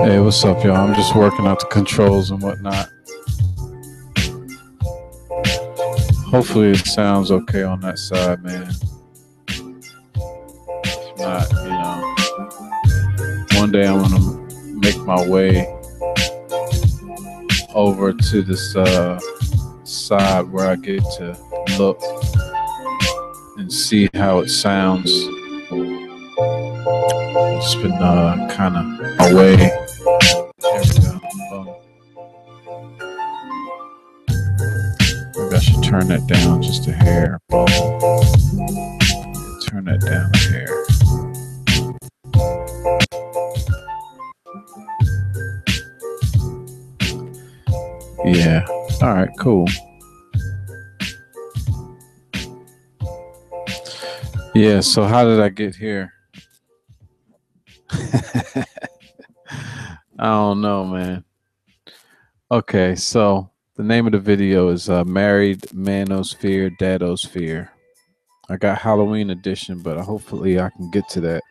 Hey, what's up, y'all? I'm just working out the controls and whatnot. Hopefully it sounds okay on that side, man. If not, one day I'm gonna make my way over to this side where I get to look and see how it sounds. It's been kind of away. There we go. Boom. Maybe I should turn that down just a hair. Boom. Turn that down a hair. Yeah. All right, cool. Yeah, so how did I get here? I don't know, man. Okay, so the name of the video is Married, Man-Osphere, Dad-Osphere. I got Halloween edition, but hopefully I can get to that.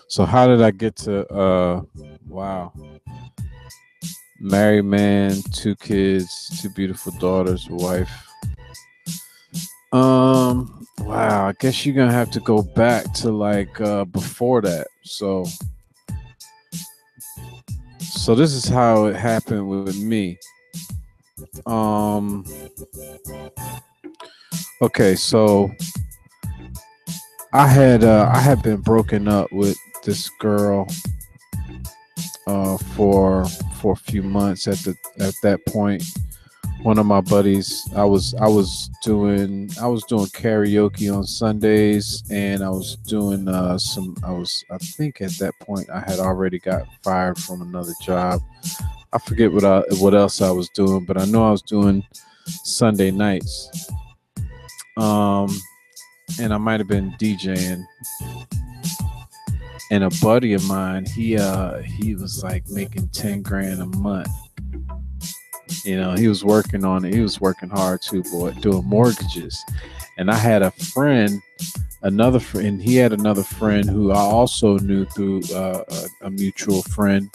So how did I get to wow. Married man, 2 kids, 2 beautiful daughters, a wife. Wow, I guess you're gonna have to go back to like before that. So this is how it happened with me. Okay, so I had been broken up with this girl for a few months. At that point, one of my buddies, I was doing karaoke on Sundays, and I was doing I think at that point I had already got fired from another job. I forget what else I was doing, but I know I was doing Sunday nights. And I might have been DJing. And a buddy of mine, he was like making 10 grand a month. He was working on it. He was working hard too, boy, doing mortgages. And I had a friend, he had another friend who I also knew through a mutual friend.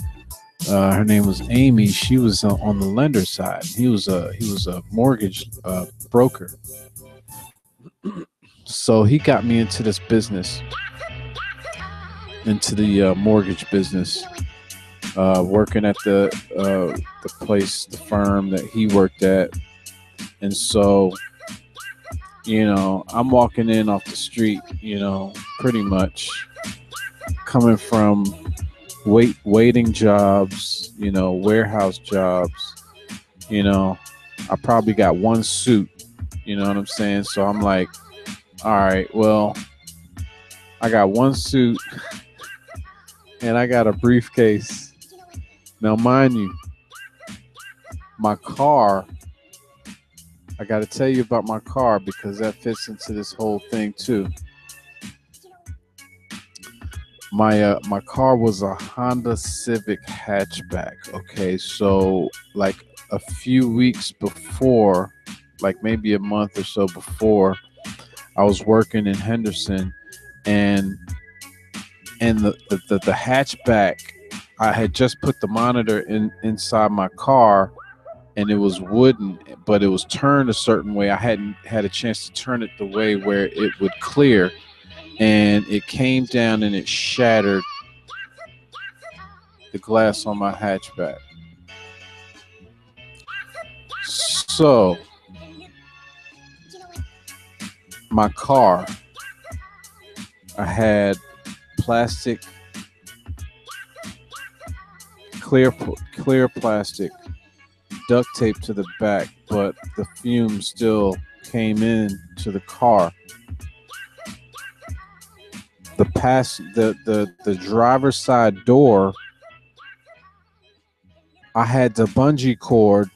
Her name was Amy. She was on the lender side. He was a mortgage broker. So he got me into this business, into the mortgage business, working at the firm that he worked at. And so, I'm walking in off the street, pretty much coming from waiting jobs, warehouse jobs. I probably got one suit, you know what I'm saying? So I'm like, all right, well, I got one suit and I got a briefcase. Now, mind you, my car, I got to tell you about my car because that fits into this whole thing too. My car was a Honda Civic hatchback. Okay, so like a few weeks before, like maybe a month or so before, I was working in Henderson, and the hatchback, I had just put the monitor inside my car, and it was wooden, but it was turned a certain way. I hadn't had a chance to turn it the way where it would clear, and it came down and it shattered the glass on my hatchback. So my car, I had plastic, clear plastic, duct tape to the back, but the fumes still came in to the car. The driver's side door, I had the bungee cord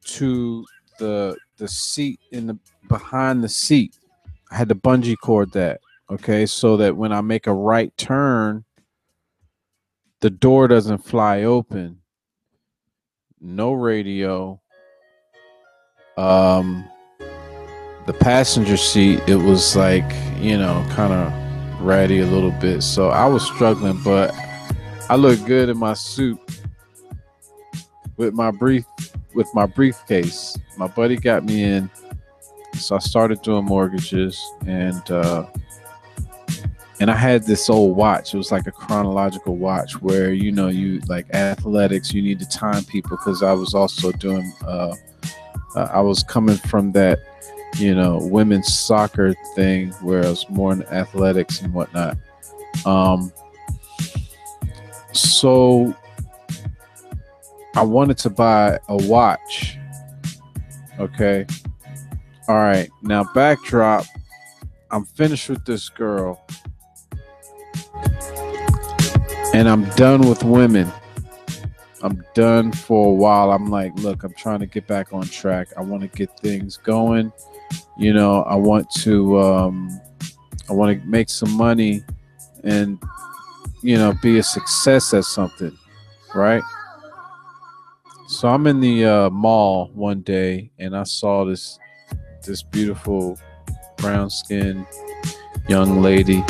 to the seat behind the seat. I had to bungee cord that, okay, so that when I make a right turn, the door doesn't fly open. No radio, Um, the passenger seat, it was like, kind of ratty a little bit. So I was struggling, but I looked good in my suit with my briefcase. My buddy got me in, so I started doing mortgages, and I had this old watch. It was like a chronological watch where you like athletics. You need to time people because I was also doing. I was coming from that women's soccer thing where I was more in athletics and whatnot. Um, so I wanted to buy a watch. Okay. All right. Now backdrop. I'm finished with this girl. And I'm done with women. I'm done for a while. I'm like, look, I'm trying to get back on track. I want to get things going. I want to make some money and be a success at something, right? So I'm in the mall one day and I saw this beautiful brown skinned young lady.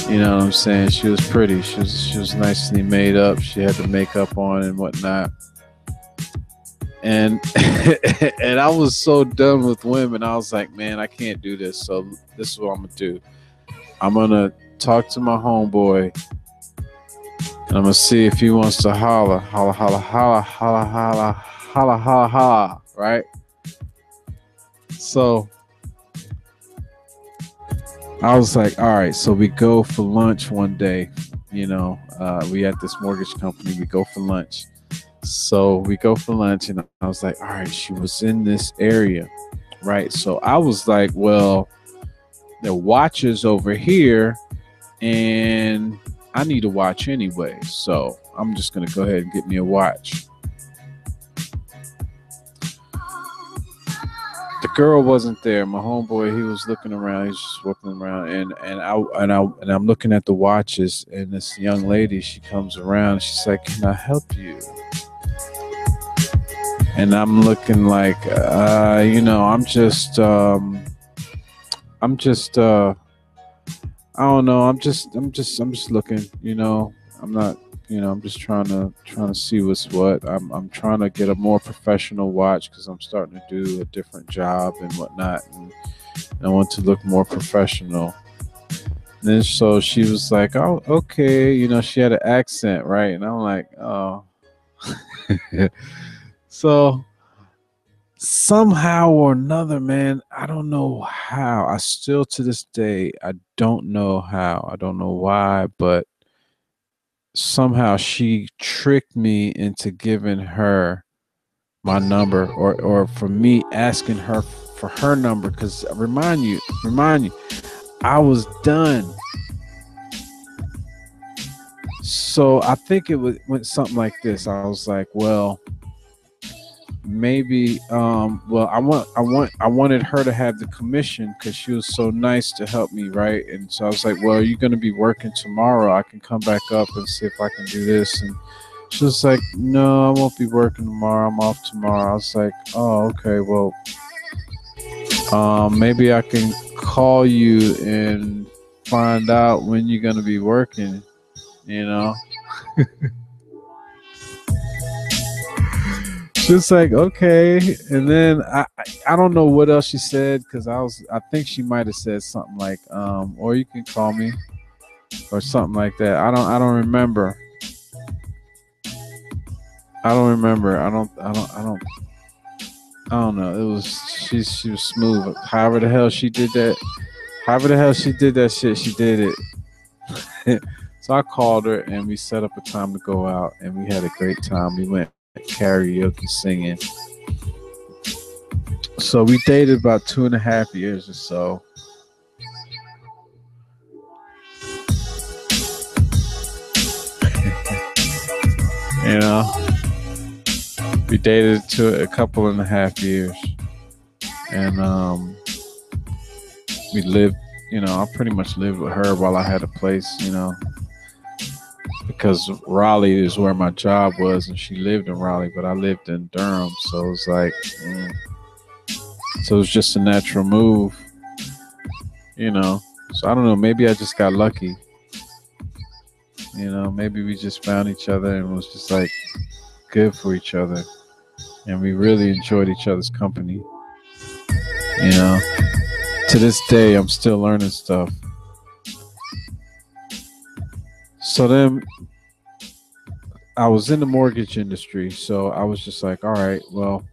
You know what I'm saying? She was pretty. She was nicely made up. She had the makeup on and whatnot. And and I was so done with women. I was like, man, I can't do this. So this is what I'm gonna do. I'm gonna talk to my homeboy, and I'm gonna see if he wants to holla, holla, holla, holla, holla, holla, holla, holla, holla, right? So I was like, all right. So we go for lunch one day. We at this mortgage company. We go for lunch. So we go for lunch, and I was like, all right, she was in this area, right? So I was like, well, the watch is over here, and I need a watch anyway. So I'm just going to go ahead and get me a watch. The girl wasn't there. My homeboy, he was looking around. He's just walking around, and I'm looking at the watches, and this young lady, she comes around. She's like, "Can I help you?" And I'm looking like, I don't know. I'm just looking. I'm not. I'm just trying to see what's what. I'm trying to get a more professional watch because I'm starting to do a different job and whatnot, and I want to look more professional. And then so she was like, "Oh, okay." She had an accent, right? And I'm like, "Oh." So somehow or another, man, I don't know how. I still to this day, I don't know how. I don't know why, but somehow she tricked me into giving her my number, or for me asking her for her number, because remind you, I was done. So I think went something like this. I was like, well, maybe well, I wanted her to have the commission because she was so nice to help me, right? And so I was like, well, are you going to be working tomorrow? I can come back up and see if I can do this. And she was like, no, I won't be working tomorrow, I'm off tomorrow. I was like, oh, okay, well, maybe I can call you and find out when you're going to be working, She was like, okay. And then I don't know what else she said, because I think she might have said something like, or you can call me, or something like that. I don't remember. I don't remember. I don't know. It was she was smooth. However the hell she did that. However the hell she did that shit, she did it. So I called her and we set up a time to go out, and we had a great time. We went karaoke singing. So we dated about 2.5 years or so. You know, we dated to a couple and a half years, and we lived. I pretty much lived with her while I had a place. because Raleigh is where my job was, and she lived in Raleigh, but I lived in Durham, so it was like, so it was just a natural move, you know. So I don't know, maybe I just got lucky, you know. Maybe we just found each other and was just like good for each other, and we really enjoyed each other's company, you know. To this day, I'm still learning stuff. So then I was in the mortgage industry, so I was just like, all right, well,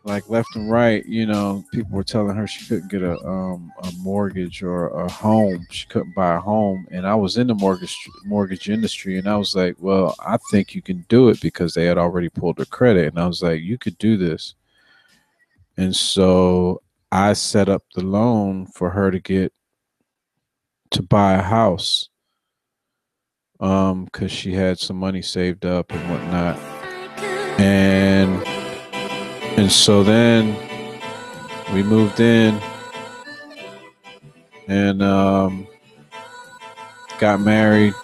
like left and right, you know, people were telling her she couldn't get a mortgage or a home. She couldn't buy a home, and I was in the mortgage industry, and I was like, well, I think you can do it because they had already pulled her credit, and I was like, you could do this, and so I set up the loan for her to get to buy a house, because she had some money saved up and whatnot, and so then we moved in and got married,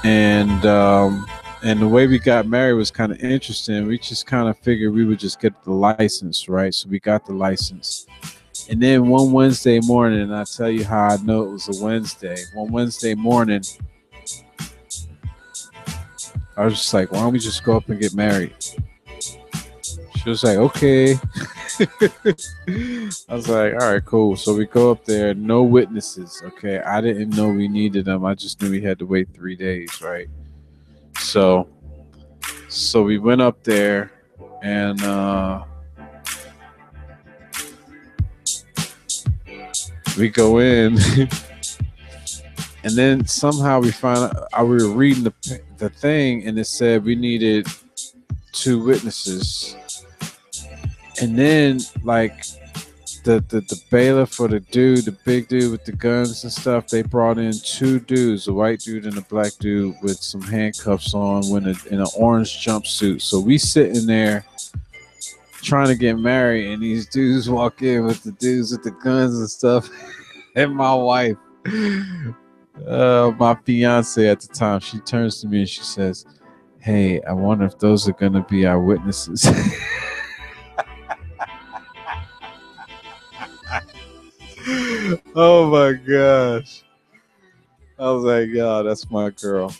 and the way we got married was kind of interesting. We just kind of figured we would just get the license, right? So we got the license, and then one Wednesday morning, and I tell you how I know it was a Wednesday. One Wednesday morning, I was just like, why don't we just go up and get married? She was like, okay. I was like, all right, cool. So we go up there, no witnesses. Okay. I didn't know we needed them. I just knew we had to wait 3 days, right? So we went up there, and we go in, and then somehow we found out, we were reading the thing, and it said we needed 2 witnesses. And then, like, the bailiff or the dude, the big dude with the guns and stuff, they brought in 2 dudes, a white dude and a black dude with some handcuffs on, in an orange jumpsuit. So we sitting there trying to get married, and these dudes walk in with the dudes with the guns and stuff, and my wife, my fiance at the time, she turns to me and she says, "Hey, I wonder if those are gonna be our witnesses." Oh my gosh. I was like, "Yeah, that's my girl."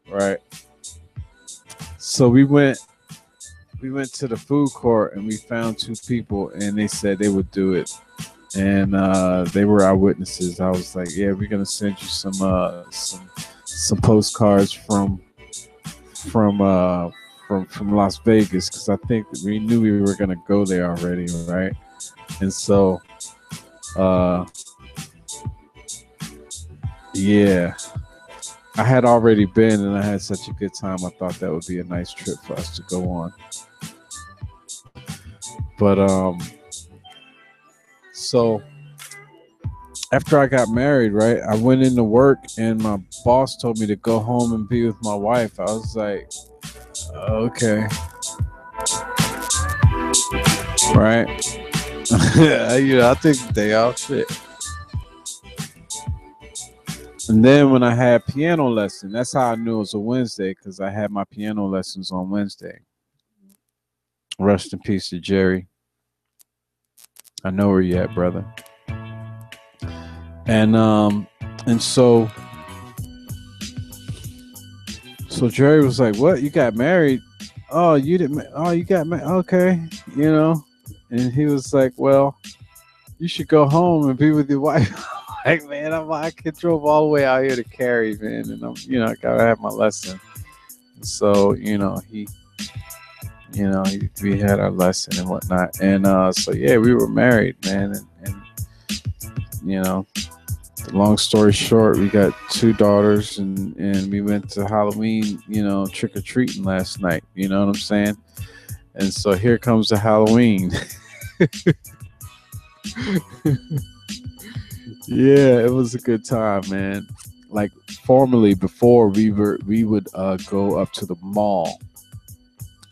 Right. So we went to the food court, and we found 2 people, and they said they would do it. And they were our witnesses. I was like, "Yeah, we're gonna send you some postcards from uh from Las Vegas, because I think we knew we were gonna go there already, right?" And so yeah, I had already been, and I had such a good time. I thought that would be a nice trip for us to go on. But so after I got married, right, I went into work, and my boss told me to go home and be with my wife. I was like, okay, right. I'll take the day off, shit. And then when I had piano lesson, that's how I knew it was a Wednesday, because I had my piano lessons on Wednesday. Rest in peace to Jerry. I know where you at, brother. And so Jerry was like, "What? You got married? Oh, you didn't? Oh, you got married? Okay, you know." And he was like, "Well, you should go home and be with your wife." Like, man, I drove all the way out here to Cary, man, and I gotta have my lesson. So, we had our lesson and whatnot, and so yeah, we were married, man, and long story short, we got 2 daughters, and we went to Halloween, trick or treating last night. You know what I'm saying? And so here comes the Halloween. Yeah, it was a good time, man. Like, formerly, before, we would go up to the mall,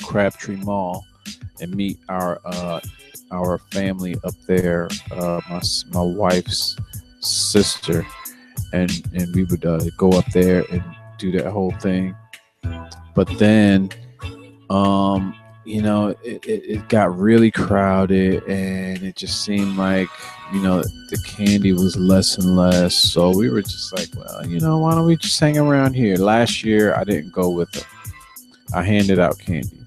Crabtree Mall, and meet our family up there. My wife's sister, and we would go up there and do that whole thing. But then, um, it got really crowded, and it just seemed like the candy was less and less. So we were just like, well, why don't we just hang around here? Last year I didn't go with them. I handed out candy.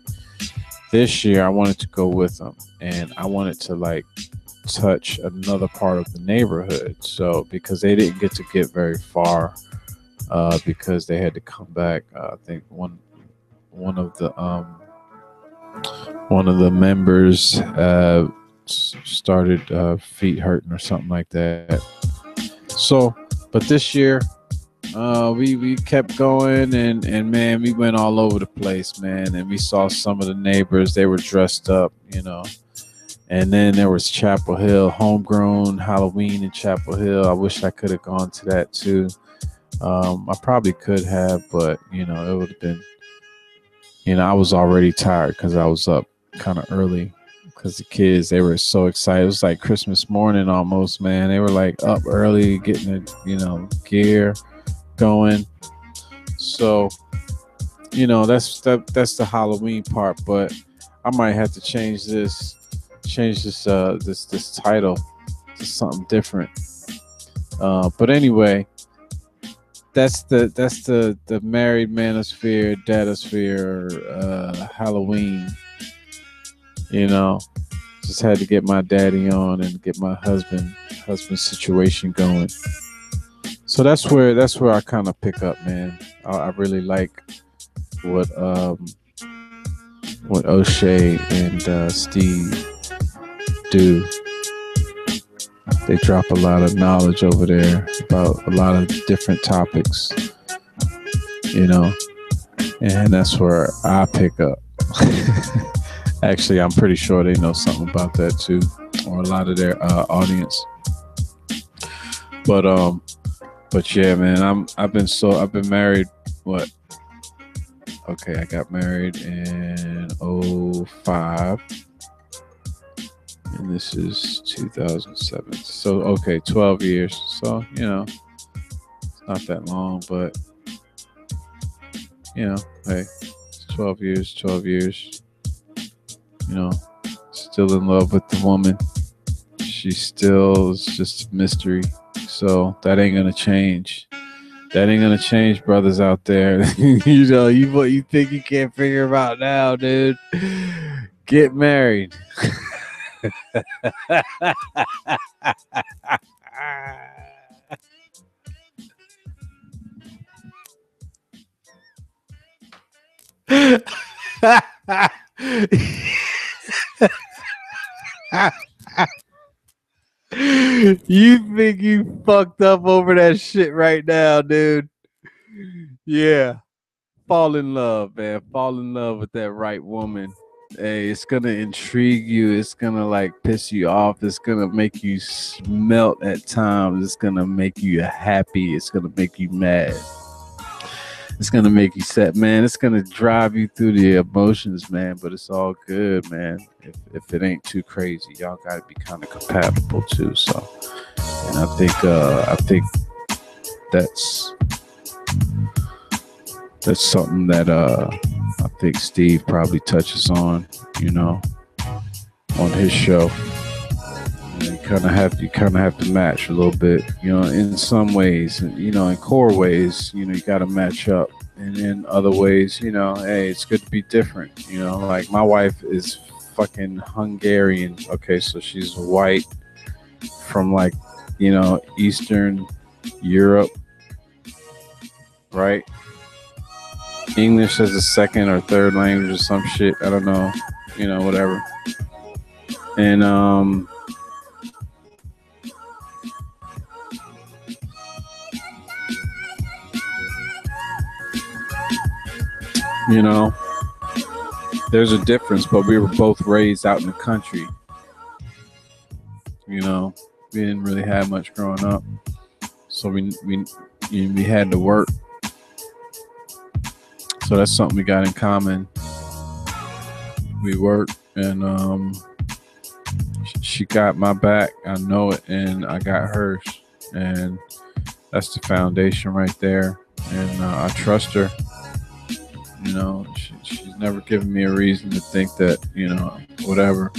This year I wanted to go with them, and I wanted to like touch another part of the neighborhood. So because they didn't get to get very far, because they had to come back. I think one of the one of the members started feet hurting or something like that. So, but this year we kept going, and man, we went all over the place, man, and we saw some of the neighbors. They were dressed up, and then there was Chapel Hill, homegrown Halloween in Chapel Hill. I wish I could have gone to that too. I probably could have, but it would have been, I was already tired because I was up kind of early, because the kids, they were so excited. It was like Christmas morning almost, man. They were like up early, getting the gear going. So that's the Halloween part. But I might have to change this this title to something different. But anyway, that's the married Man-Osphere, Dad-Osphere, Halloween. Just had to get my daddy on and get my husband situation going. So that's where I kind of pick up, man. I really like what O'Shea and Steve do. They drop a lot of knowledge over there about a lot of different topics, and that's where I pick up. Actually, I'm pretty sure they know something about that too, or a lot of their audience. But yeah, man, I've been married. What? Okay, I got married in '05. And this is 2007. So, okay, 12 years. So, it's not that long, but, hey, it's 12 years, 12 years. Still in love with the woman. She still is just a mystery. So, that ain't going to change. That ain't going to change, brothers out there. What you think you can't figure them out now, dude. Get married. You think you fucked up over that shit right now, dude? Yeah. Fall in love, man. Fall in love with that right woman. Hey, it's gonna intrigue you. It's gonna like piss you off. It's gonna make you melt at times. It's gonna make you happy. It's gonna make you mad. It's gonna make you sad, man. It's gonna drive you through the emotions, man. But it's all good, man. If it ain't too crazy, y'all gotta be kind of compatible too. So, and I think that's something that I think Steve probably touches on, on his show. You kind of have to match a little bit, in some ways, in core ways, you got to match up, and in other ways, hey, it's good to be different, like my wife is fucking Hungarian. Okay, so she's white from like, Eastern Europe, right? English as a second or third language or some shit. I don't know, whatever. And there's a difference, but we were both raised out in the country. We didn't really have much growing up, so we had to work. So that's something we got in common. We work, and she got my back. I know it, and I got hers. And That's the foundation right there, and I trust her. You know, she's never given me a reason to think that, you know, whatever.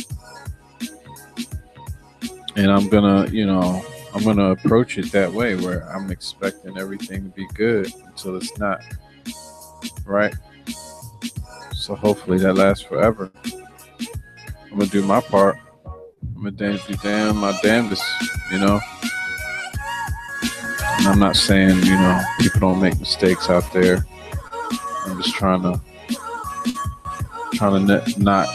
And I'm gonna approach it that way, where I'm expecting everything to be good until it's not, right? So hopefully that lasts forever. I'm gonna do my part. I'm gonna do my damnedest, you know. And I'm not saying, you know, people don't make mistakes out there. I'm just not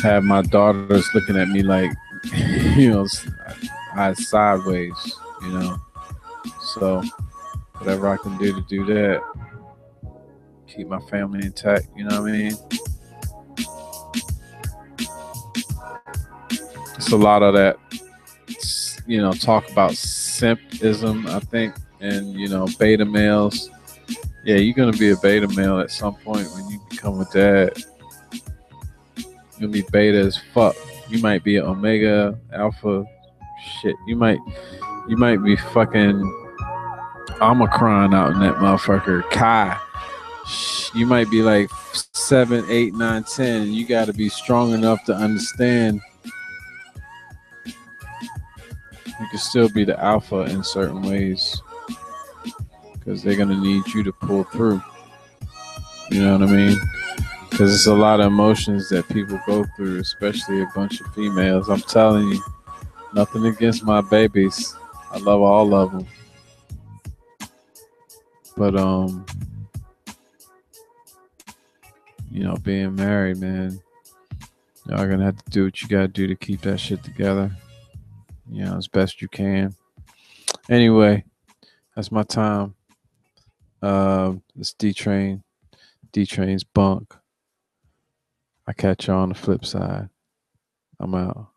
have my daughters looking at me like, you know, eyes sideways, you know. So whatever I can do to do that, keep my family intact, you know what I mean? It's a lot of that, you know, talk about simpism, I think, and, you know, beta males. Yeah, you're gonna be a beta male at some point when you become a dad. You'll be beta as fuck. You might be an omega, alpha, shit. You might be fucking Omicron out in that motherfucker. Kai. You might be like 7, 8, 9, 10. And you got to be strong enough to understand you can still be the alpha in certain ways, because they're gonna need you to pull through. You know what I mean? Because it's a lot of emotions that people go through, especially a bunch of females. I'm telling you, nothing against my babies. I love all of them. But you know, being married, man, y'all gonna have to do what you gotta do to keep that shit together. You know, as best you can. Anyway, that's my time. It's D-Train. D-Train's bunk. I catch y'all on the flip side. I'm out.